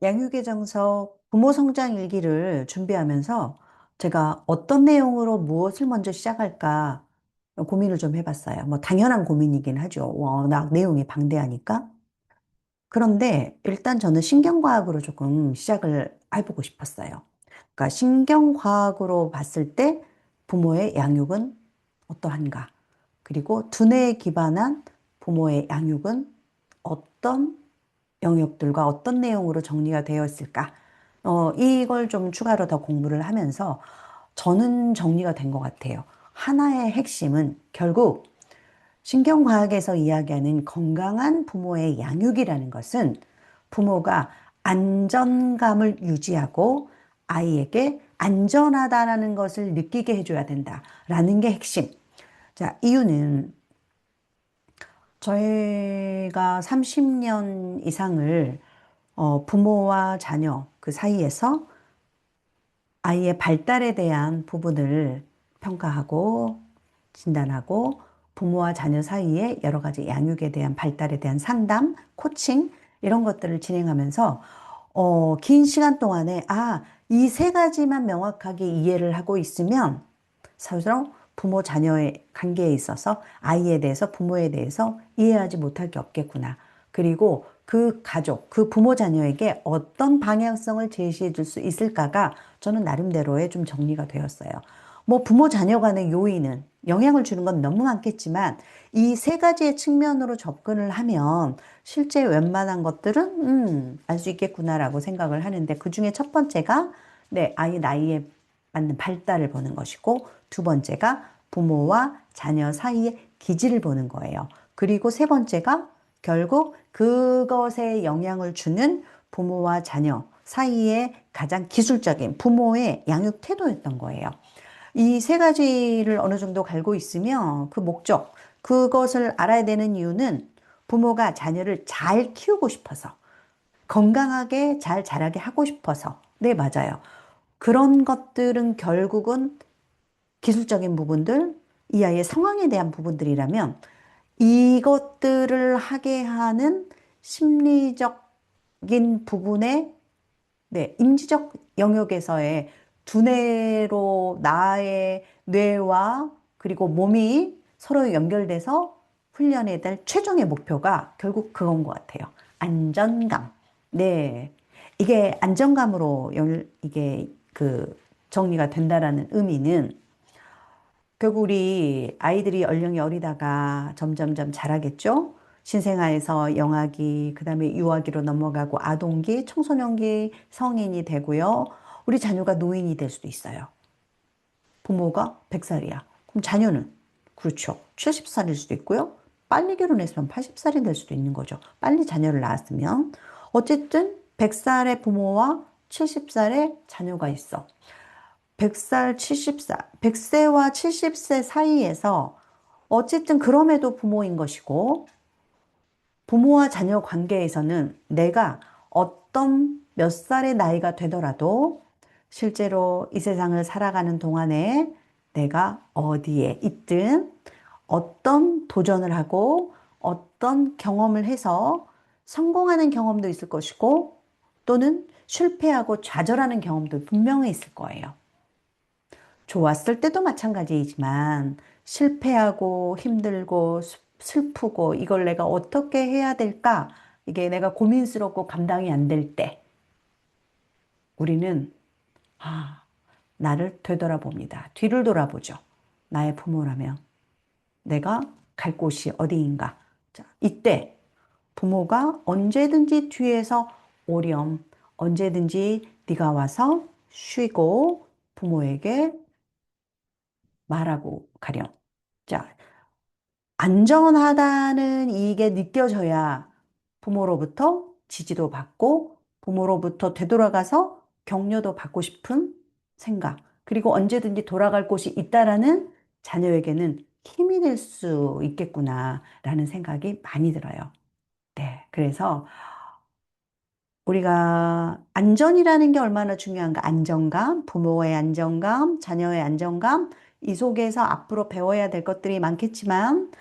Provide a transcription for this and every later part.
양육의 정석 부모 성장 일기를 준비하면서 제가 어떤 내용으로 무엇을 먼저 시작할까 고민을 좀 해봤어요. 뭐 당연한 고민이긴 하죠. 워낙 내용이 방대하니까. 그런데 일단 저는 신경과학으로 조금 시작을 해보고 싶었어요. 그러니까 신경과학으로 봤을 때 부모의 양육은 어떠한가? 그리고 두뇌에 기반한 부모의 양육은 어떤 영역들과 어떤 내용으로 정리가 되어 있을까? 이걸 좀 추가로 더 공부를 하면서 저는 정리가 된 것 같아요. 하나의 핵심은 결국 신경과학에서 이야기하는 건강한 부모의 양육이라는 것은 부모가 안전감을 유지하고 아이에게 안전하다라는 것을 느끼게 해줘야 된다라는 게 핵심. 자, 이유는 저희가 30년 이상을 부모와 자녀 그 사이에서 아이의 발달에 대한 부분을 평가하고 진단하고 부모와 자녀 사이에 여러 가지 양육에 대한 발달에 대한 상담, 코칭 이런 것들을 진행하면서 긴 시간 동안에 이 세 가지만 명확하게 이해를 하고 있으면 서로 부모 자녀의 관계에 있어서 아이에 대해서 부모에 대해서 이해하지 못할 게 없겠구나. 그리고 그 가족, 그 부모 자녀에게 어떤 방향성을 제시해 줄 수 있을까가 저는 나름대로의 좀 정리가 되었어요. 뭐 부모 자녀 간의 요인은 영향을 주는 건 너무 많겠지만 이 세 가지의 측면으로 접근을 하면 실제 웬만한 것들은 알 수 있겠구나라고 생각을 하는데 그중에 첫 번째가 네, 아이 나이에 맞는 발달을 보는 것이고 두 번째가 부모와 자녀 사이의 기질을 보는 거예요. 그리고 세 번째가 결국 그것에 영향을 주는 부모와 자녀 사이의 가장 기술적인 부모의 양육 태도였던 거예요. 이 세 가지를 어느 정도 갈고 있으면 그 목적, 그것을 알아야 되는 이유는 부모가 자녀를 잘 키우고 싶어서, 건강하게 잘 자라게 하고 싶어서. 네, 맞아요. 그런 것들은 결국은 기술적인 부분들, 이 아이의 상황에 대한 부분들이라면 이것들을 하게 하는 심리적인 부분의 네, 인지적 영역에서의 두뇌로 나의 뇌와 그리고 몸이 서로 연결돼서 훈련해야 될 최종의 목표가 결국 그건 것 같아요. 안전감. 네. 이게 안정감으로 이게 그 정리가 된다라는 의미는 결국 우리 아이들이 연령이 어리다가 점점점 자라겠죠? 신생아에서 영아기, 그 다음에 유아기로 넘어가고 아동기, 청소년기, 성인이 되고요. 우리 자녀가 노인이 될 수도 있어요. 부모가 100살이야. 그럼 자녀는? 그렇죠. 70살일 수도 있고요. 빨리 결혼했으면 80살이 될 수도 있는 거죠. 빨리 자녀를 낳았으면. 어쨌든 100살의 부모와 70살의 자녀가 있어. 100살, 70살, 100세와 70세 사이에서 어쨌든 그럼에도 부모인 것이고 부모와 자녀 관계에서는 내가 어떤 몇 살의 나이가 되더라도 실제로 이 세상을 살아가는 동안에 내가 어디에 있든 어떤 도전을 하고 어떤 경험을 해서 성공하는 경험도 있을 것이고 또는 실패하고 좌절하는 경험도 분명히 있을 거예요. 좋았을 때도 마찬가지이지만 실패하고 힘들고 슬프고 이걸 내가 어떻게 해야 될까? 이게 내가 고민스럽고 감당이 안 될 때 우리는 아, 나를 되돌아봅니다. 뒤를 돌아보죠. 나의 부모라면 내가 갈 곳이 어디인가? 자, 이때 부모가 언제든지 뒤에서 오렴, 언제든지 네가 와서 쉬고 부모에게 말하고 가렴. 자, 안전하다는 이게 느껴져야 부모로부터 지지도 받고 부모로부터 되돌아가서 격려도 받고 싶은 생각. 그리고 언제든지 돌아갈 곳이 있다라는 자녀에게는 힘이 될 수 있겠구나라는 생각이 많이 들어요. 네. 그래서 우리가 안전이라는 게 얼마나 중요한가? 안정감, 부모의 안정감, 자녀의 안정감, 이 속에서 앞으로 배워야 될 것들이 많겠지만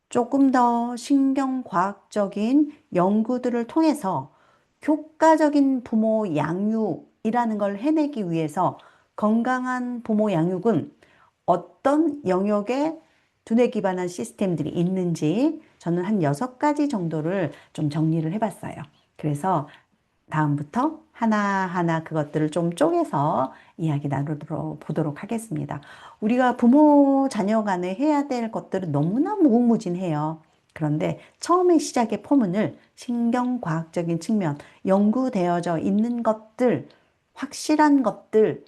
조금 더 신경과학적인 연구들을 통해서 효과적인 부모 양육이라는 걸 해내기 위해서 건강한 부모 양육은 어떤 영역에 두뇌 기반한 시스템들이 있는지 저는 한 6가지 정도를 좀 정리를 해봤어요. 그래서 다음부터 하나하나 그것들을 좀 쪼개서 이야기 나눠보도록 하겠습니다. 우리가 부모, 자녀 간에 해야 될 것들은 너무나 무궁무진해요. 그런데 처음에 시작의 포문을 신경과학적인 측면, 연구되어져 있는 것들, 확실한 것들,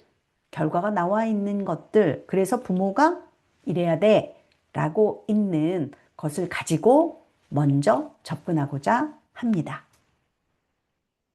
결과가 나와 있는 것들, 그래서 부모가 이래야 돼 라고 있는 것을 가지고 먼저 접근하고자 합니다.